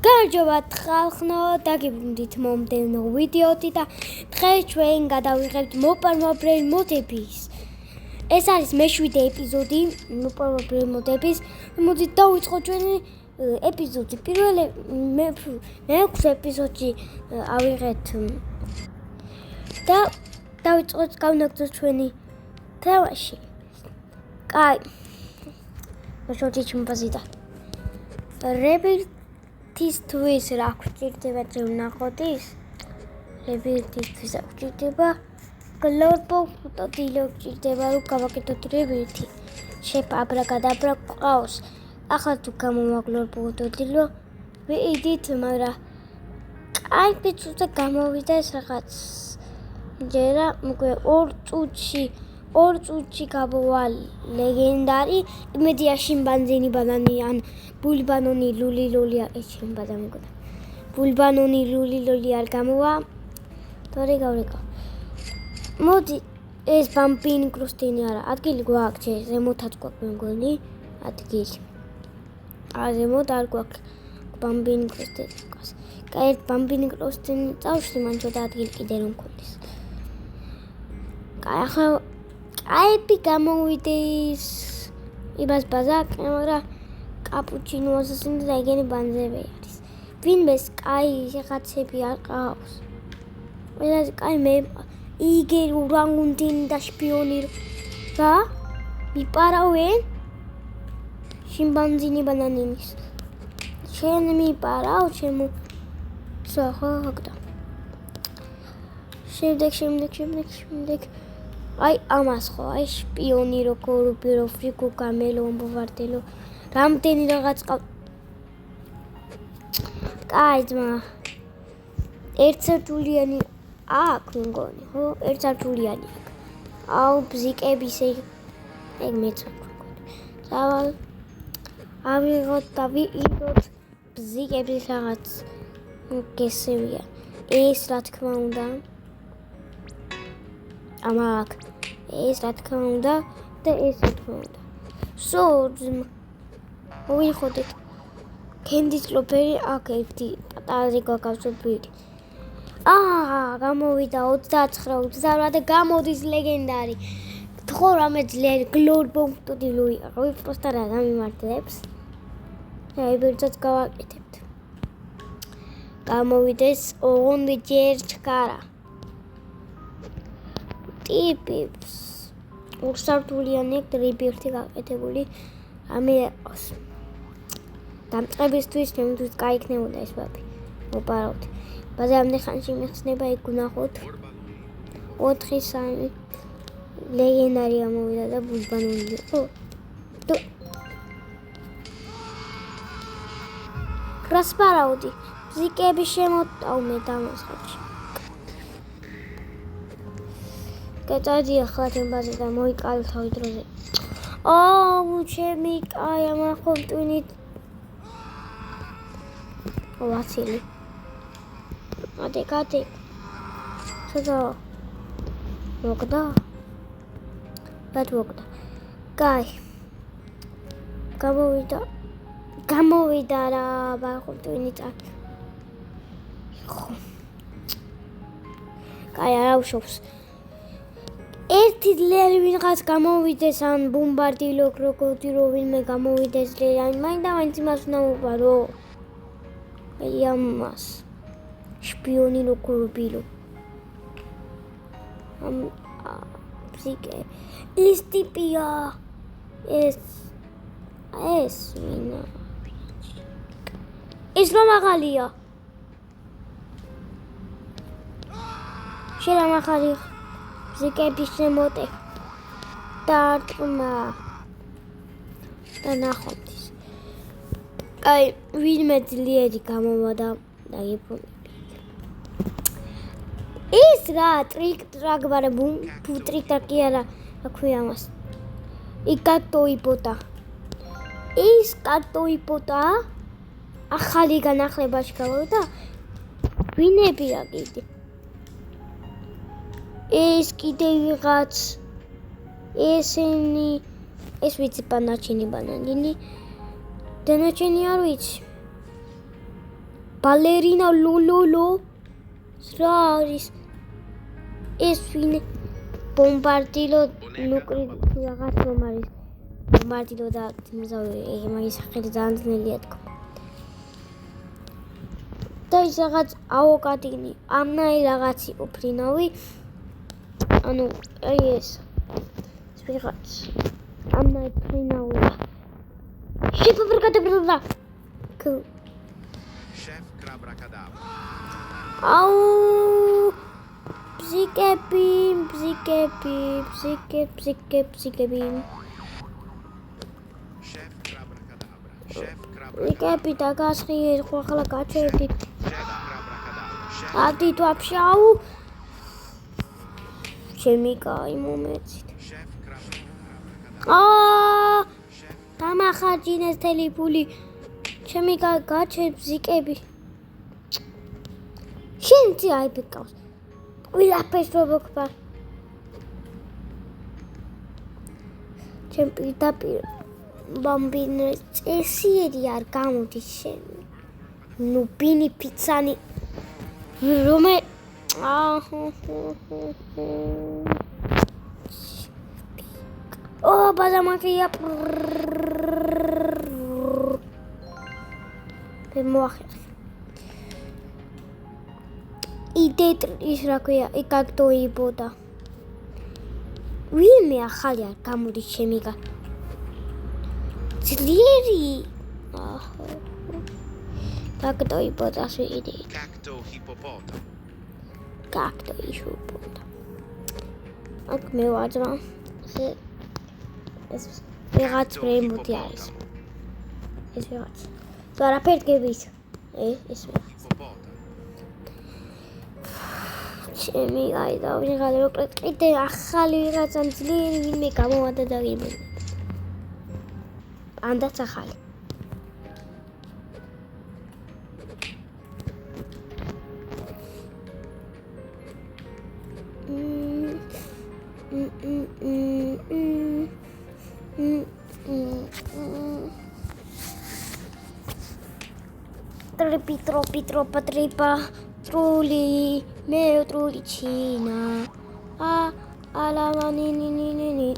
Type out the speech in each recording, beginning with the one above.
გამარჯობათ ხალხო, დაგიბრუნდით მომდევნო ვიდეოთი და დღეს ჩვენ გადავიღებთ მოპარვაბრელ მოდების. ეს არის მე-7 ეპიზოდი მოპარვაბრელ მოდების. მოდით დავიწყოთ ჩვენი ეპიზოდი. პირველ მე-6 ეპიზოდში ავიღეთ და დავიწყოთ გავნაგზავნოთ ჩვენი თამაში. კაი. მოშოთი ჩუმბაზიდა. რებირთისთვის რა გვჭირდება ვნახოთ ის? რებირთისთვის რა გვჭირდება? გლობალ ფოტოდილო გვჭირდება რომ გავაკეთოთ რებირთი. შეფაბრაკადაბრა ყავს. ახლა თუ გამოვაგლოთ ფოტოდილო, ვიდით, მაგრამ აი პიცუზე გამოვიდა ეს რაღაც. ჯერა უკვე 2 წუთში გამოვა ლეგენდარი იმედია შიმბანზენი ბანანი ან ბულბანონი ლული ლოლი არ შიმბანზენი მგონა ბულბანონი ლული ლოლი არ გამოვა თორე გავრეკა მოდი ეს ბამბინი კრუსტინი არა ადგილი გვაქვს ზემოთაც გვაქვს მეგონი ადგილი ზემოთ არ გვაქვს ბამბინი კრუსტინი გვაქვს კაი ბამბინი კრუსტინი წავშლი მან ცოტა ადგილი კიდე რომ მქონდეს კაი ახლა აიპი გამოვიდეს იმას ბაზაკ, მაგრამ კაპუჩინოზე სიმდა ეგენი ბანზები არის. ვინმეს კაი რაღაცები არ ყავს. ყველაზე კაი მე იგერ ურანგუნდინი და შპიონი რა? მიპარავენ? შიმბანზინი ბანანინის. შენ მიპარავ, ჩემო სახაკდა. შემდეგ აი ამას ხო აი შპიონი რო კორუპირო ფრიკო გამელო მომბარდელო რამდენი რაღაც კაი ძმა ერთსართულიანი აქ მგონი ხო ერთსართულიანი აქ აუ ბზიკების ეგ მეცოქო დავალ ავიღოთ და ვიდოთ ბზიკების რაღაც გესევია ეს რა თქმა უნდა ამაკ ეს რა თქმა უნდა და ეს რა თქმა უნდა ვიხოდეთ კენდის ლოპერი აქ ერთი პატარაზე გაგავსებიდი გამოვიდა 29 და გამოდის ლეგენდარი ხო რამე ძლიერი გლორბონტოდი ლუია ხო პროსტა რა გამიმართებს აი ბერცაც გავაკეთებთ გამოვიდეს ოღონდ ჯერ ჩქარა ტიპებს ორსართულიანი რებირთი გაკეთებული ამე ყავს დამწყებისთვის ჩემთვის გაიქნებოდა ეს ვაფი მოპარავთ ბაზარამდე ხანში მიხსნება იქ ვნახოთ 4-3 ლეგენდარი ამოვიდა და ბულბანული ხო რასპარავდი ბზიკები შემოტავ მე დამასხებში კეთადი ახლა ჩემ ბაზიდან მოიკალე თავი დროზე. ჩემი კაი ამახომ ტვინით. ვაცილი. კატე. ცოტა. მოკდა. მოკდა. კაი. გამოვიდა რა ამახომ ტვინით. ხო. კაი არა უშობს. ერთი ძლიერი ვინღაც გამოვიდეს ან ბომბარდილო კროკოდილო ვინმე გამოვიდეს ძლიერი მაინც იმას უნდა უყარო აი ამას შპიონი რო კორუპილო ბზიკე ის ტიპია ეს ვინა ის რა მაღალია შელა მაღალი ბზიკების შემოტე დარტყმა და ნახოთ კაი ვინმე ძლიერი გამოვა და დაიფუნები ის რა ტრიკ-ტრაკ ბუმ ტრიკ-ტრაკი არა რა ქვია მას იკატოიპოტა ის კატოიპოტა ახალი განახლებაში გავიდა ვინებია კიდე ეს კიდე ვიღაც ესენი ეს ვიცი პანაჩინი ბანანინი დანაჩენი არ ვიცი ბალერინა ლოლოლო რა არის ეს ვინ ბომბარდილო ნუკრი რაღაც რომ არის ბომბარდილო და დინოზავრი მაგის სახელი ძალიან ძნელია თქო და ის რაღაც აოკატინი ამნაი რაღაცი უფრინავი ანუ აი ეს ვიღაც ამნაი ფრინავი შეფაბრიკადებდა Chef Crabrakadabra. აუ ბზიკები Chef Crabrakadabra. Chef Crabrakadabra. ბზიკები დაგასხიეს ხო ახლა გაჩერდით Chef Crabrakadabra. Chef ადით ვაფშე აუ ჩემი კაი მომეცით Chef Crabrakadabra. დამახარჯინეს თელი ფული ჩემი გაჩერ ბზიკები შენ ці აი ბეკავს ყველაფერს რო მოგბარ ჩემ პირდაპირ ბამბინე წესიერი არ გამოდის შენ ნუ ბინი პიცანი რომე ო ბაზამაკია მოახერხე იდეთ ის რა ქვია იკაკტოიბოდა ვინმე ახალი არ გამოდის შემიგა ძლიერი კაკტოიბოდა შეიდი Cacto hippopotam. კაკტოიბოდა აქ მე ვაძმა ეს ვიღაც პრემუტი არის ეს ვიღაც Τώρα πέρκεβεις. Εσύ. ჩემი გაიდა ვიღალა რო კიდე ახალი ვიღაცა ძლიერი ვინმე გამოვადა და გიმე. ანდაც ახალი. Τροπή, τρύπα, τρούλι, με τρούλι τσίνα. Αλλά μανίνι.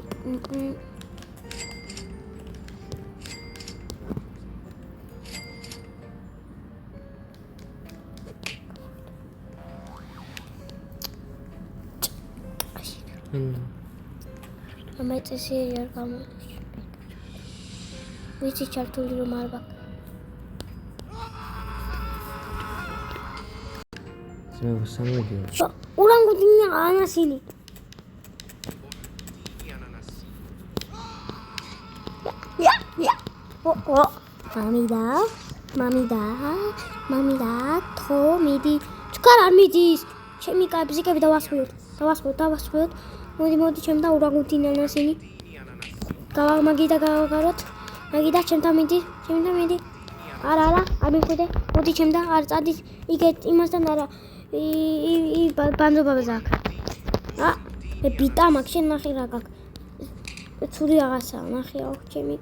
Ama έτσι είναι αργά. Ვიცი ჩართული რომ არ ვაკ. Ურანგუტინია ანასილი. მამიდა, თომიდი. ჩქარ არ მიდის. ჩემი კაბზიკები დავასხოთ. მოდი ჩემ და ურანგუტინი ანასილი. მაგიდა გავაგაროთ. მაგიდა ჩემთან მიდი. არა, არ მიხვიდე. მოდი ჩემ და არ წადის. იგეთ იმასთან არა. ბანძობა ზაქ. მე ბიტა მაგ შენ ნახე რა გაკ. ცური რაღაცა ნახე აუ ჩემი.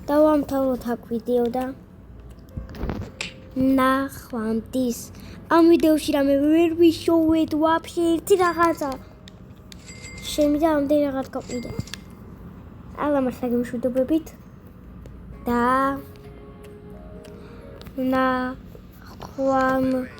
დავამთავროთ აქ ვიდეო და ნახვამდის. ამ ვიდეოში რამე ვერ ვიშოვეთ ვაფშე ერთი რაღაცა. შემიძლია ამდენი რაღაც გაყვიდე. ალამასაგ მშვიდობებით და ნახვამდის.